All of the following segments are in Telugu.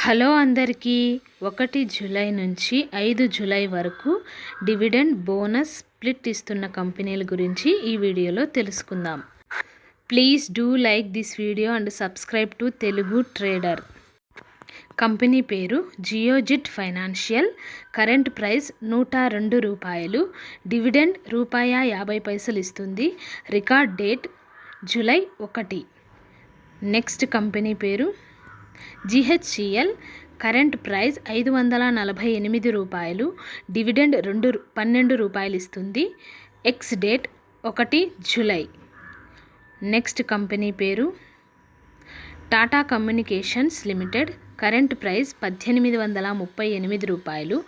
హలో అందరికీ 1 జూలై నుంచి 5 జూలై వరకు డివిడెండ్ బోనస్ స్ప్లిట్ ఇస్తున్న కంపెనీల గురించి ఈ వీడియోలో తెలుసుకుందాం. Please do like this video and subscribe to Telugu trader. Company పేరు Geojit financial. Current price ₹102. Dividend ₹50 ఇస్తుంది. Record date July 1. Next company పేరు జిహెచ్సిఎల్. Current price ₹548. డివిడెండ్ ₹12 ఇస్తుంది. Ex date 1 July. Next company పేరు Tata communications limited. Current price ₹1838.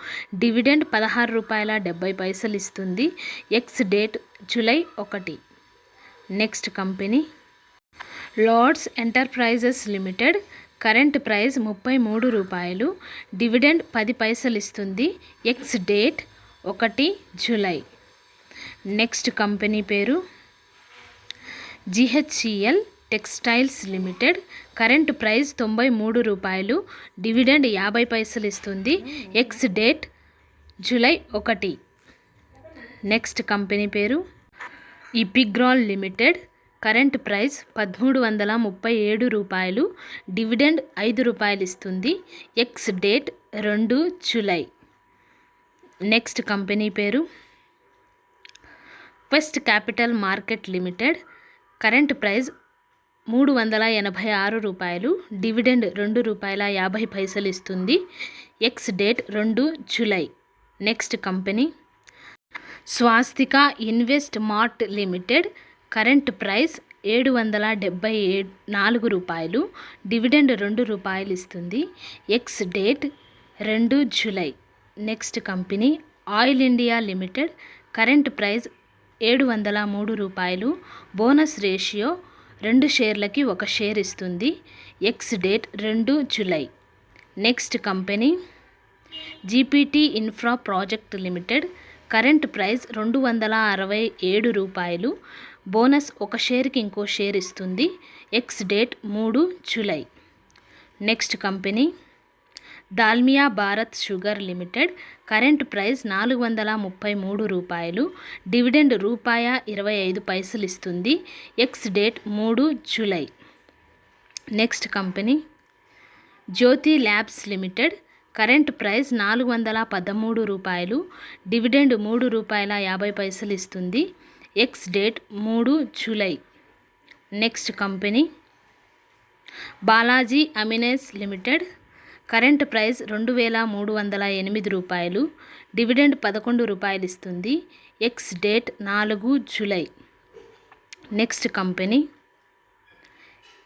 Dividend ₹16.70 ఇస్తుంది. Ex date July 1. Next company lords enterprises limited. Current price ₹33. Dividend 10 పైసలు ఇస్తుంది. Ex date 1 July. Next company పేరు GHCL textiles limited. Current price ₹93. Dividend 50 పైసలు ఇస్తుంది. Ex date July 1. Next company పేరు Epigral limited. Current price ₹1337. Dividend ₹5 ఇస్తుంది. Ex date 2 July. Next company పేరు quest capital market limited. Current price ₹386. Dividend ₹2.50 ఇస్తుంది. Ex date 2 July. Next company Swastika invest mart limited. Current price ₹774. Dividend ₹2 ఇస్తుంది. Ex date 2 July. Next company oil India limited. Current price ₹703. Bonus ratio 2 షేర్లకి 1 షేర్ ఇస్తుంది. Ex date 2 July. Next company GPT infra project limited. Current price ₹267. Bonus 1 షేర్కి ఇంకో షేర్ ఇస్తుంది. Ex date 3 July. Next company Dalmia Bharat sugar limited. Current price ₹433. Dividend ₹25 ఇస్తుంది. Ex date 3 July. Next company Jyoti labs limited. Current price ₹413. Dividend ₹3.50 ఇస్తుంది. Ex date 3 July. Next company Balaji amines limited. Current price ₹2308. Dividend ₹11 ఇస్తుంది. Ex date 4 July. Next company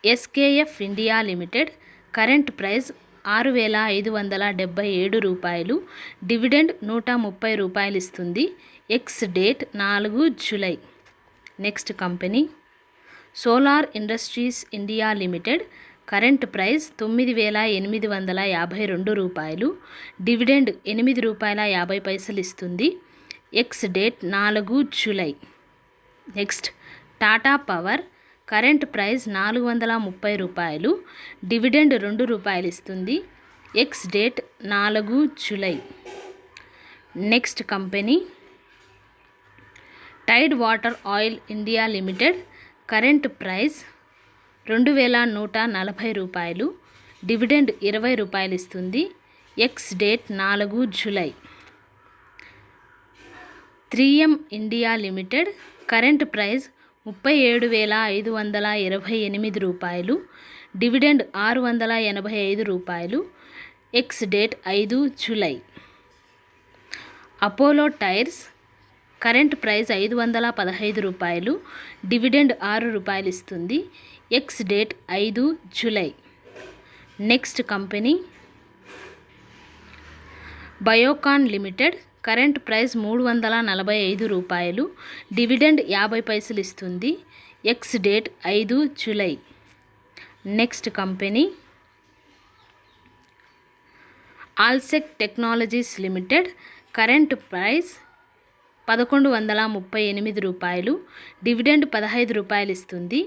SKF India limited. Current price ₹6577. Dividend ₹130 ఇస్తుంది. Ex date 4 July. Next company solar industries India limited. Current price ₹9852. Dividend ₹8.50 ఇస్తుంది. Ex date 4 July. Next Tata power. Current price ₹430. Dividend ₹2 ఇస్తుంది. Ex date 4 July. Next company tide water oil India limited. Current price ₹2140. Dividend ₹20 ఇస్తుంది. Ex date 4 July. 3M India limited. Current price ₹37,528. Dividend ₹685. Ex date 5 July. Apollo tyres. Current price ₹515. Dividend ₹6 ఇస్తుంది. Ex date 5 July. Next company Biocon limited. Current price ₹345. Dividend 50 పైసలు ఇస్తుంది. Ex date 5 July. Next company Allsec technologies limited. Current price ₹1138. Dividend ₹15 ఇస్తుంది.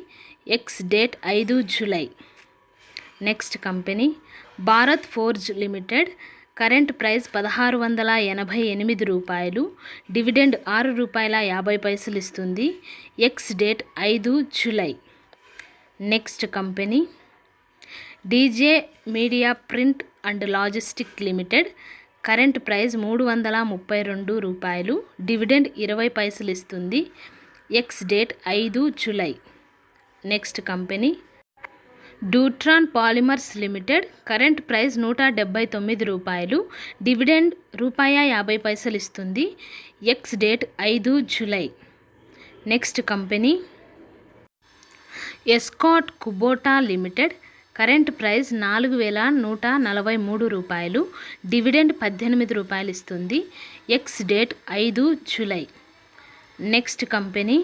Ex date 5 July. Next company Bharat forge limited. Current price 1688 రూపాయలు. డివిడెండ్ ₹6.50 ఇస్తుంది. Ex date 5 July. Next company DJ media print and logistic limited. Current price 332 రూపాయలు. డివిడెండ్ 20 పైసలు ఇస్తుంది. Ex date 5 July. Next company Dutron polymers limited. Current price 179 రూపాయలు. డివిడెండ్ ₹50 ఇస్తుంది. Ex date 5 July. Next company Escorts Kubota limited. Current price 4143 రూపాయలు. డివిడెండ్ ₹18 ఇస్తుంది. Ex date 5 July. Next company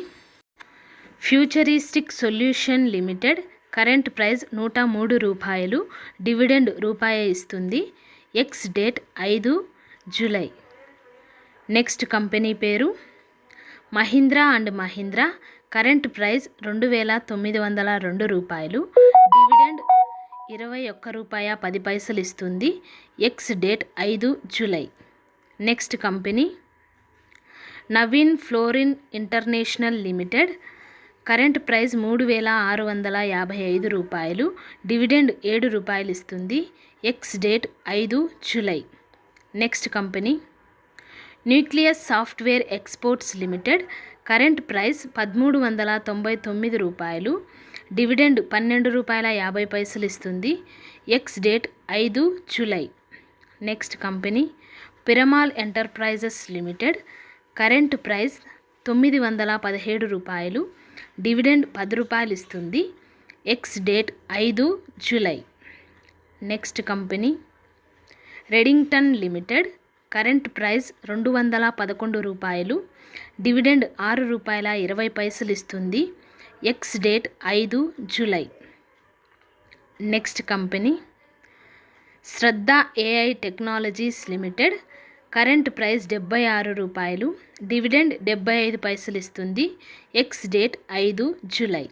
futuristic solution limited. Current price 103 రూపాయలు. డివిడెండ్ ₹1 ఇస్తుంది. Ex date 5 July. Next company పేరు Mahindra and Mahindra. Current price 2902 రూపాయలు. డివిడెండ్ ₹21.10 ఇస్తుంది. Ex date 5 July. Next company Naveen fluorine international limited. Current price 3655 రూపాయలు. డివిడెండ్ ₹7 ఇస్తుంది. Ex date 5 July. Next company nucleus software exports limited. Current price 1399 రూపాయలు. డివిడెండ్ ₹12.50 ఇస్తుంది. Ex date 5 July. Next company Piramal enterprises limited. Current price 917 రూపాయలు. డివిడెండ్ ₹10 ఇస్తుంది. Ex date 5 July. Next company Redington limited. Current price 211 రూపాయలు. డివిడెండ్ ₹6.20 ఇస్తుంది. Ex date 5 July. Next company Shraddha AI technologies limited. Current price 76 రూపాయలు. డివిడెండ్ 75 పైసలు ఇస్తుంది. Ex date 5 July.